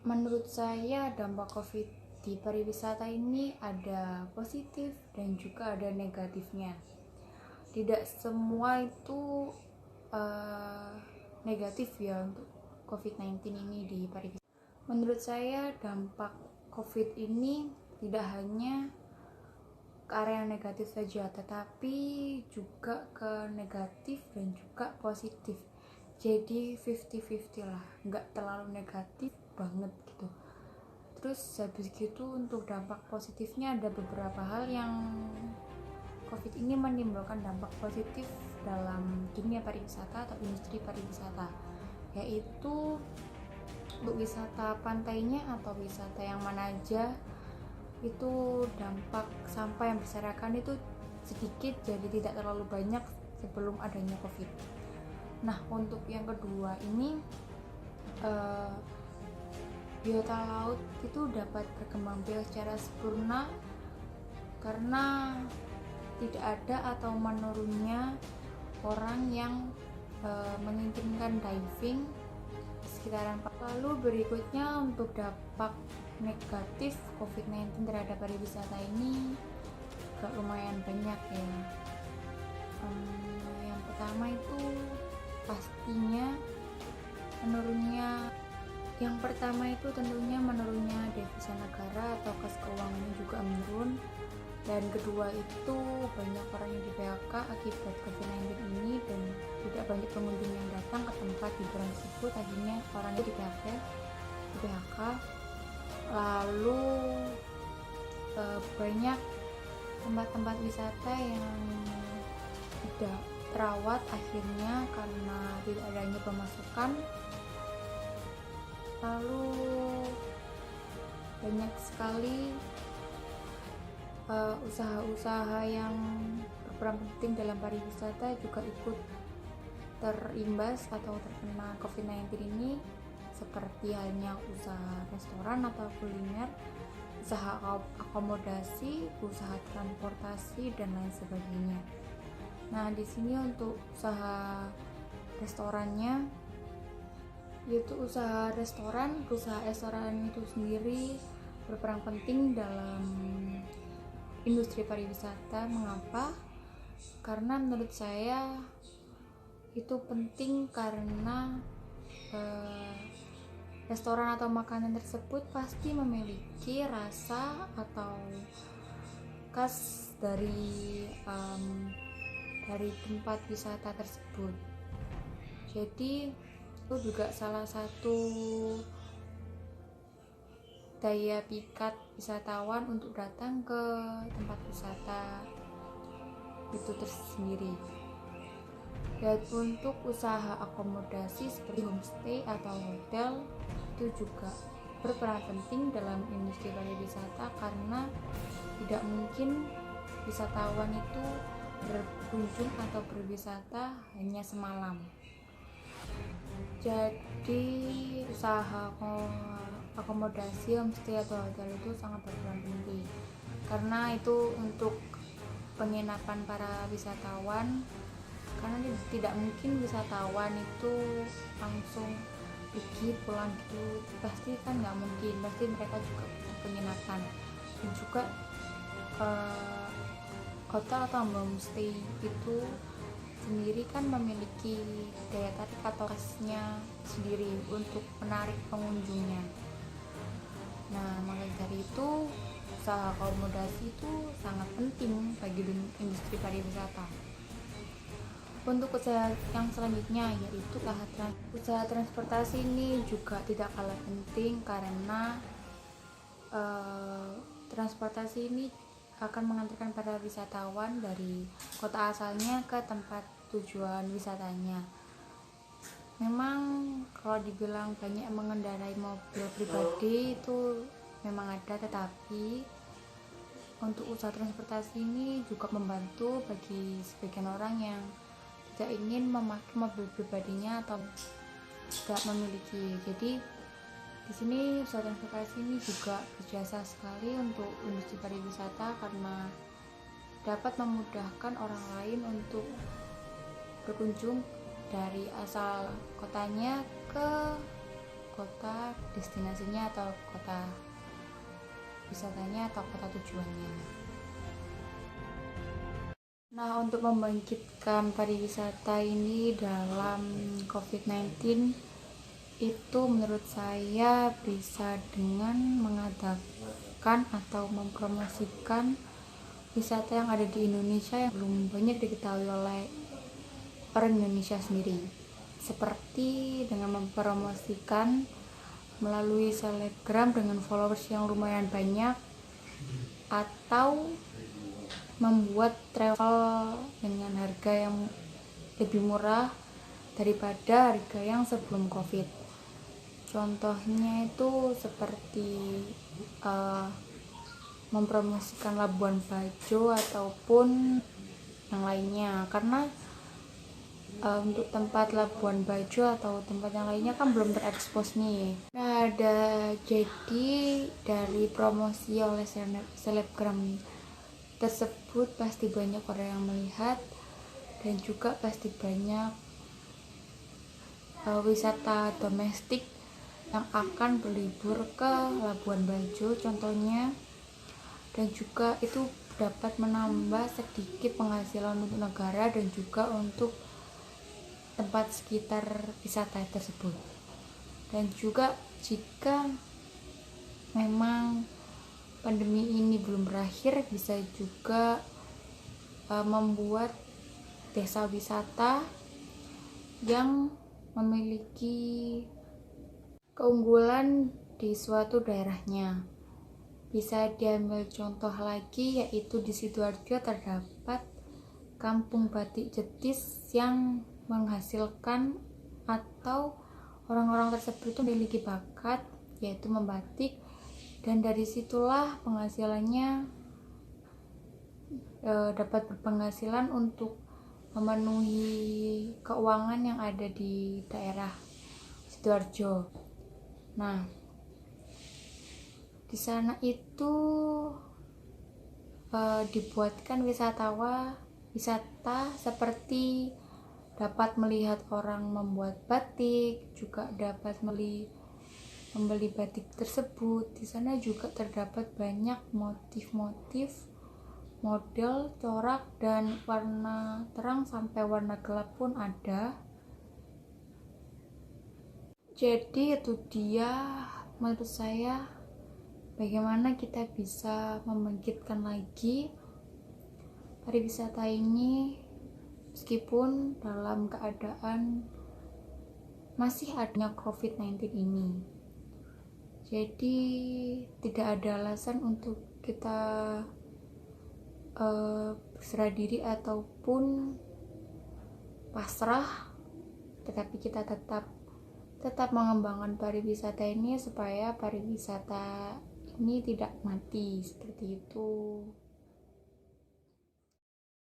Menurut saya dampak COVID di pariwisata ini ada positif dan juga ada negatifnya. Tidak semua itu negatif ya untuk COVID-19 ini di pariwisata. Menurut saya dampak COVID ini tidak hanya ke area negatif saja, tetapi juga ke negatif dan juga positif. Jadi 50-50 lah, nggak terlalu negatif banget gitu. Terus habis gitu untuk dampak positifnya ada beberapa hal yang COVID ini menimbulkan dampak positif dalam dunia pariwisata atau industri pariwisata, yaitu untuk wisata pantainya atau wisata yang mana aja itu dampak sampah yang berserakan itu sedikit, jadi tidak terlalu banyak sebelum adanya COVID. Nah, untuk yang kedua ini biota laut itu dapat berkembang biak secara sempurna karena tidak ada atau menurunnya orang yang menginginkan diving di sekitaran. Lalu berikutnya untuk dampak negatif COVID-19 terhadap pariwisata ini gak lumayan banyak ya. Yang pertama itu pastinya tentunya menurunnya devisa negara atau kas keuangannya juga menurun. Dan kedua itu banyak orang yang di PHK akibat COVID-19 ini dan tidak banyak pengunjung yang datang ke tempat hiburan tersebut, akhirnya orangnya di PHK. Lalu banyak tempat-tempat wisata yang tidak terawat akhirnya karena tidak adanya pemasukan. Lalu banyak sekali usaha-usaha yang berperan penting dalam pariwisata juga ikut terimbas atau terkena COVID-19 ini, seperti halnya usaha restoran atau kuliner, usaha akomodasi, usaha transportasi, dan lain sebagainya. Nah, di sini untuk usaha restorannya, yaitu perusahaan restoran itu sendiri berperan penting dalam industri pariwisata. Mengapa? Karena menurut saya itu penting karena restoran atau makanan tersebut pasti memiliki rasa atau khas dari tempat wisata tersebut. Jadi itu juga salah satu daya pikat wisatawan untuk datang ke tempat wisata itu tersendiri. Dan untuk usaha akomodasi seperti homestay atau hotel itu juga berperan penting dalam industri pariwisata karena tidak mungkin wisatawan itu berkunjung atau berwisata hanya semalam. Jadi usaha akomodasi homestay atau hotel itu sangat berperan penting karena itu untuk penginapan para wisatawan, karena tidak mungkin wisatawan itu langsung pergi pulang gitu, pasti kan nggak mungkin, pasti mereka juga butuh penginapan. Dan juga hotel atau homestay itu sendiri kan memiliki daya tarik atau khasnya sendiri untuk menarik pengunjungnya. Nah, maka dari itu usaha akomodasi itu sangat penting bagi industri pariwisata. Untuk usaha yang selanjutnya yaitu usaha transportasi ini juga tidak kalah penting karena transportasi ini akan mengantarkan para wisatawan dari kota asalnya ke tempat tujuan wisatanya. Memang kalau dibilang banyak mengendarai mobil pribadi itu memang ada, tetapi untuk usaha transportasi ini juga membantu bagi sebagian orang yang tidak ingin memakai mobil pribadinya atau tidak memiliki. Jadi di sini usaha transportasi ini juga berjasa sekali untuk industri pariwisata karena dapat memudahkan orang lain untuk berkunjung dari asal kotanya ke kota destinasinya atau kota wisatanya atau kota tujuannya. Nah, untuk membangkitkan pariwisata ini dalam COVID-19 itu menurut saya bisa dengan mengadakan atau mempromosikan wisata yang ada di Indonesia yang belum banyak diketahui oleh orang Indonesia sendiri, seperti dengan mempromosikan melalui selebgram dengan followers yang lumayan banyak, atau membuat travel dengan harga yang lebih murah daripada harga yang sebelum COVID. Contohnya itu seperti mempromosikan Labuan Bajo ataupun yang lainnya, karena untuk tempat Labuan Bajo atau tempat yang lainnya kan belum terekspos nih. Nah, jadi dari promosi oleh selebgram tersebut pasti banyak orang yang melihat, dan juga pasti banyak wisata domestik yang akan berlibur ke Labuan Bajo contohnya, dan juga itu dapat menambah sedikit penghasilan untuk negara dan juga untuk tempat sekitar wisata tersebut. Dan juga jika memang pandemi ini belum berakhir, bisa juga membuat desa wisata yang memiliki keunggulan di suatu daerahnya. Bisa diambil contoh lagi, yaitu di Sidoarjo terdapat kampung batik Jetis yang menghasilkan atau orang-orang tersebut itu memiliki bakat yaitu membatik, dan dari situlah penghasilannya dapat berpenghasilan untuk memenuhi keuangan yang ada di daerah Sidoarjo. Nah, di sana itu dibuatkan wisata seperti dapat melihat orang membuat batik, juga dapat membeli batik tersebut. Di sana juga terdapat banyak motif-motif, model, corak, dan warna terang sampai warna gelap pun ada. Jadi itu dia menurut saya bagaimana kita bisa membangkitkan lagi pariwisata ini meskipun dalam keadaan masih adanya COVID-19 ini. Jadi tidak ada alasan untuk kita berserah diri ataupun pasrah, tetapi kita tetap mengembangkan pariwisata ini supaya pariwisata ini tidak mati, seperti itu.